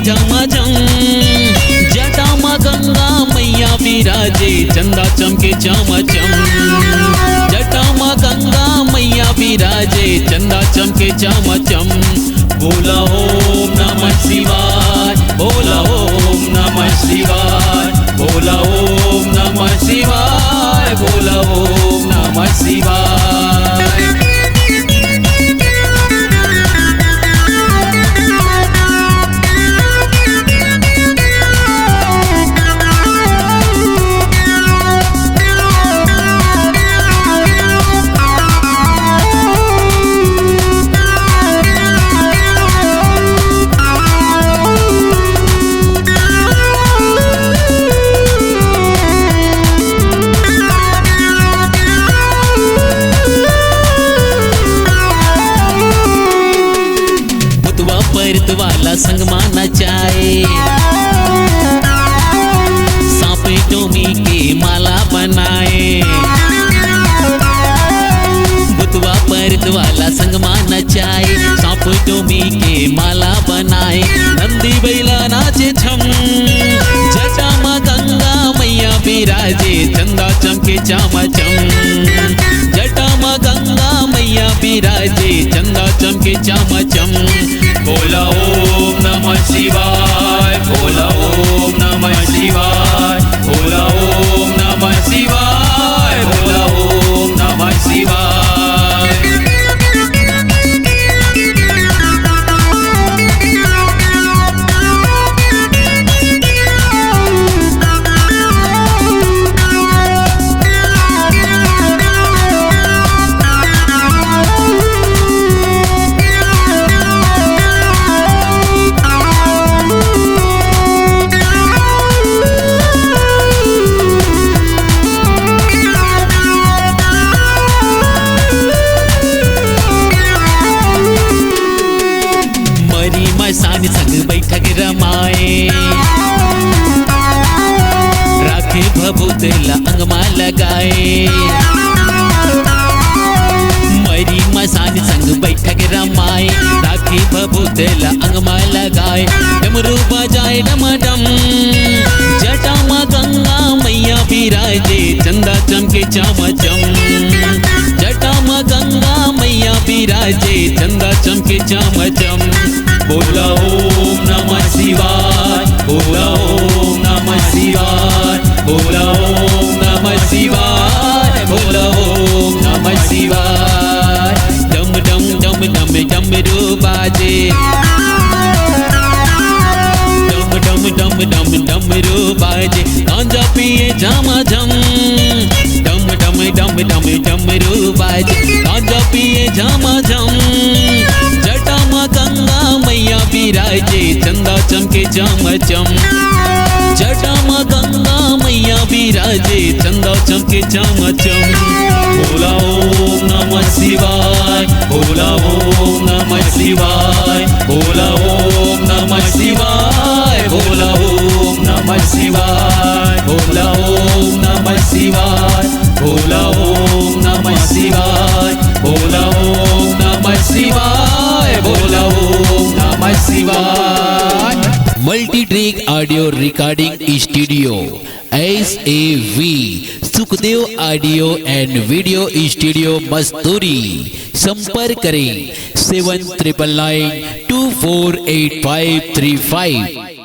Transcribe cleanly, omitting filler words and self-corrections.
झमाझम। जटा माँ गंगा मैया विराजे चंदा चमके चमचम। जटा माँ गंगा मैया विराजे चंदा चमके चमचम। बोला ओम नमः शिवाय, बोला ओम नमः शिवाय, बोला ओम नमः शिवाय, बोला ओम नमः शिवाय। वाला संग माना चाहे, सांपे टोमी के माला बनाए। भुतवा परत वाला संग माना चाहे, सांप टोमी के माला बनाए। नंदी बैला नाचे छम। जटा माँ गंगा मैया विराजे चंदा चमके चमचम। जटा माँ गंगा मैया विराजे चंदा चमके चमचम। बोला ओम नमः शिवाय, बोला ओम नमः शिवाय, बोला ओम नमः शिवाय, बोला ओम नमः शिवाय। सानी संग बैठक रमाए। राखे भभूतला अंगमा लगाए। मरी मसानी संग बैठक रमाए। राखे भभूतला अंगमा लगाए। डमरू बजाए डमडम। जटा माँ गंगा मैया विराजे चंदा चमके चमचम। जटा माँ गंगा मैया विराजे चंदा चमके चमचम। बोला ओम नमः शिवाय, बोला ओम नमः शिवाय, बोला ओम नमः शिवाय, बोला ओम नमः शिवाय। डम डम डम डम डमरू बाजे। डम डम डम डम डमरू बाजे। गांजा पिए झमाझम। डम डम डम डम डमरू बाजे। गांजा पिए झमाझम। जटा माँ गंगा मैया विराजे चंदा चमके चमचम। जटा माँ गंगा मैया विराजे चंदा चमके चमचम। बोला ओम नमः शिवाय, बोला ओम नमः शिवाय, बोला ओम नमः शिवाय, बोला ओम नमः शिवाय, बोला ओम नमः शिवाय, बोला ओम नमः शिवाय, बोला ओम नमः शिवाय, बोला ओम नमः शिवाय। Multi track audio recording studio SAV Sukhdev audio and video studio Masturi. संपर्क करें 7999248535।